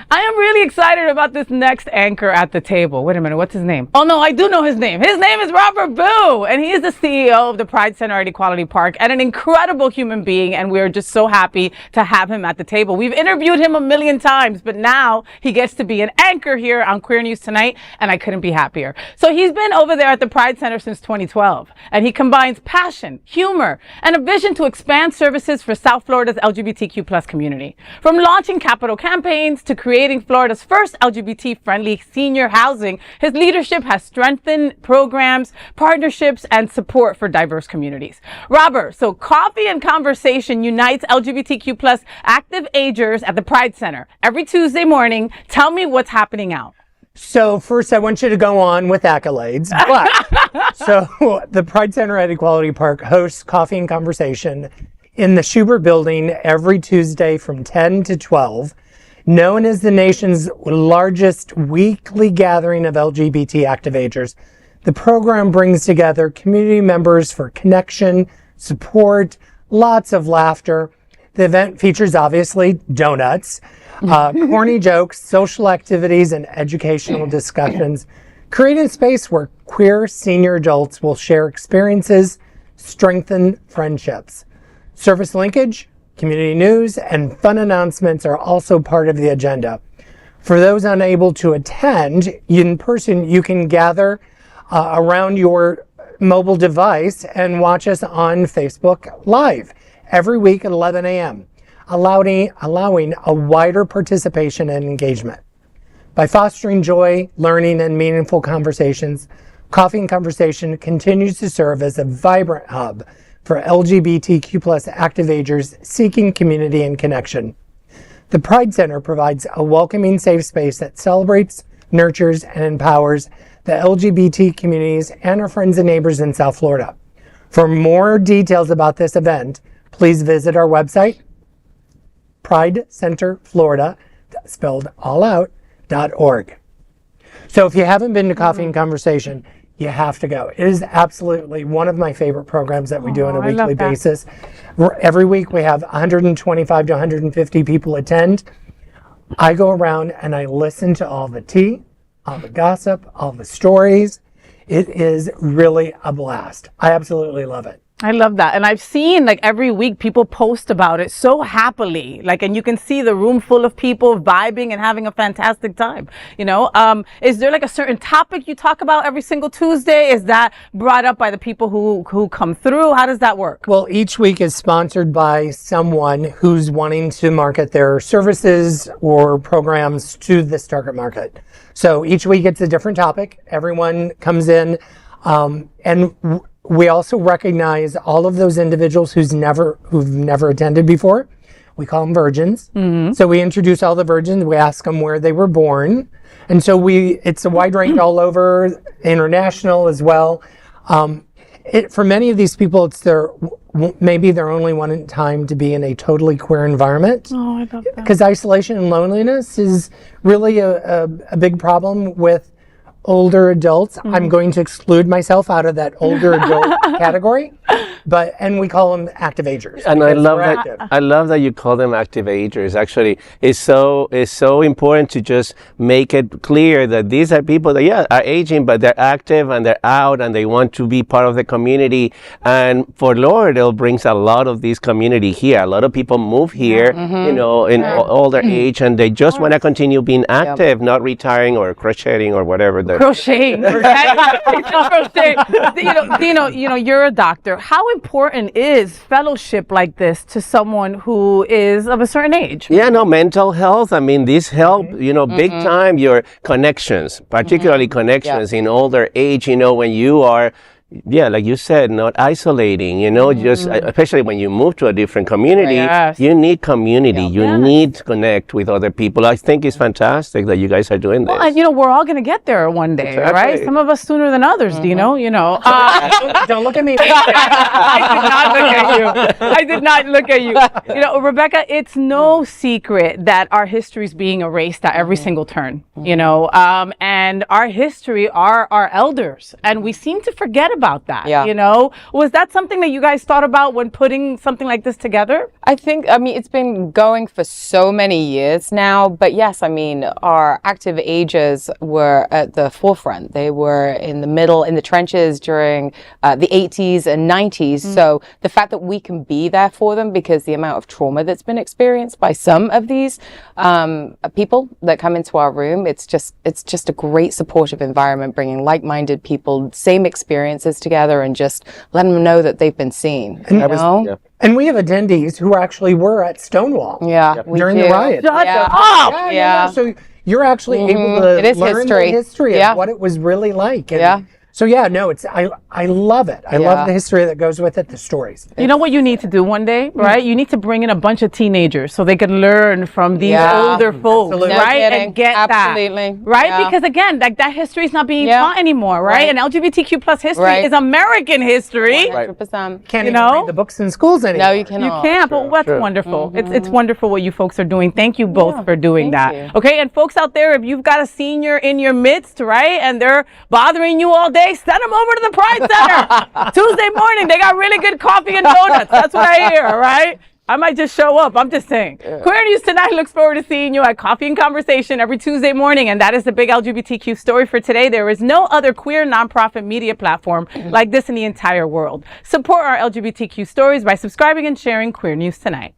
I am really excited about this next anchor at the table. Wait a minute, what's his name? Oh no, I do know his name. His name is Robert Boo, and he is the CEO of the Pride Center at Equality Park and an incredible human being, and we are just so happy to have him at the table. We've interviewed him a million times, but now he gets to be an anchor here on Queer News Tonight, and I couldn't be happier. So he's been over there at the Pride Center since 2012, and he combines passion, humor, and a vision to expand services for South Florida's LGBTQ plus community. From launching capital campaigns to creating Florida's first LGBT-friendly senior housing, his leadership has strengthened programs, partnerships, and support for diverse communities. Robert, so Coffee and Conversation unites LGBTQ plus active agers at the Pride Center every Tuesday morning. Tell me what's happening out. So first, I want you to go on with accolades. But, so the Pride Center at Equality Park hosts Coffee and Conversation in the Schubert Building every Tuesday from 10 to 12. Known as the nation's largest weekly gathering of LGBT activators, the program brings together community members for connection, support, lots of laughter. The event features, obviously, donuts, corny jokes, social activities, and educational discussions, creating a space where queer senior adults will share experiences, strengthen friendships. Service linkage, community news, and fun announcements are also part of the agenda. For those unable to attend in person, you can gather around your mobile device and watch us on Facebook Live every week at 11 a.m., allowing a wider participation and engagement. By fostering joy, learning, and meaningful conversations, Coffee and Conversation continues to serve as a vibrant hub for LGBTQ plus activators seeking community and connection. The Pride Center provides a welcoming, safe space that celebrates, nurtures, and empowers the LGBT communities and our friends and neighbors in South Florida. For more details about this event, please visit our website, pridecenterflorida, spelled all out, .org. So if you haven't been to Coffee and Conversation, you have to go. It is absolutely one of my favorite programs that we do on a weekly basis. Every week we have 125 to 150 people attend. I go around and I listen to all the tea, all the gossip, all the stories. It is really a blast. I absolutely love it. I love that. And I've seen like every week people post about it so happily, like, and you can see the room full of people vibing and having a fantastic time. You know, is there like a certain topic you talk about every single Tuesday? Is that brought up by the people who come through? How does that work? Well, each week is sponsored by someone who's wanting to market their services or programs to this target market. So each week it's a different topic. Everyone comes in, and we also recognize all of those individuals who've never attended before. We call them virgins. Mm-hmm. So we introduce all the virgins. We ask them where they were born. And so it's a wide range all over, international as well. For many of these people, it's maybe their only one time to be in a totally queer environment. Oh, I love that. Because isolation and loneliness is really a big problem with older adults. Mm-hmm. I'm going to exclude myself out of that older adult category, and we call them active agers. And I love that you call them active agers. Actually, it's so important to just make it clear that these are people that are aging, but they're active and they're out and they want to be part of the community. And for Lauderdale brings a lot of this community here. A lot of people move here, in older age, and they just want to continue being active, not retiring or crocheting or whatever. Crocheting. Dino, you're a doctor. How important is fellowship like this to someone who is of a certain age? Yeah, no, mental health. I mean, this help, big time your connections, particularly connections in older age, when you are, like you said, not isolating, just especially when you move to a different community, you need community. You need to connect with other people. I think it's fantastic that you guys are doing this. Well, and we're all going to get there one day, right? Some of us sooner than others, Dino, Don't look at me. I did not look at you. Rebecca, it's no secret that our history is being erased at every single turn, and our history are our elders, and we seem to forget about that. Yeah. You know, was that something that you guys thought about when putting something like this together? I mean, it's been going for so many years now, but yes, I mean, our active Agers were at the forefront. They were in the middle, in the trenches during the 80s and 90s. So the fact that we can be there for them, because the amount of trauma that's been experienced by some of these people that come into our room, it's just a great supportive environment, bringing like-minded people, same experiences together, and just letting them know that they've been seen. You know? Yeah. And we have attendees who actually were at Stonewall Yeah, we during do. the riot. Shut Yeah. up! Yeah. So you're actually able to It is learn history. the history Yeah. of what it was really like. And Yeah. So yeah, no, I love it. I love the history that goes with it, the stories. You know what you need to do one day, right? You need to bring in a bunch of teenagers so they can learn from these Yeah. older folks, Absolutely. No right? kidding. And get Absolutely. that, right? Yeah. Because again, like that history is not being Yeah. taught anymore, right? Right. And LGBTQ plus history Right. is American history. 100%. Can't You even know? read the books in schools anymore. No, you You cannot. can't, but what's True. wonderful. It's wonderful what you folks are doing. Thank you both for doing thank that. you. Okay, and folks out there, if you've got a senior in your midst, right, and they're bothering you all day, send them over to the Pride Center. Tuesday morning, they got really good coffee and donuts. That's what I hear, all right? I might just show up. I'm just saying. Queer News Tonight looks forward to seeing you at Coffee and Conversation every Tuesday morning. And that is the big LGBTQ story for today. There is no other queer nonprofit media platform like this in the entire world. Support our LGBTQ stories by subscribing and sharing Queer News Tonight.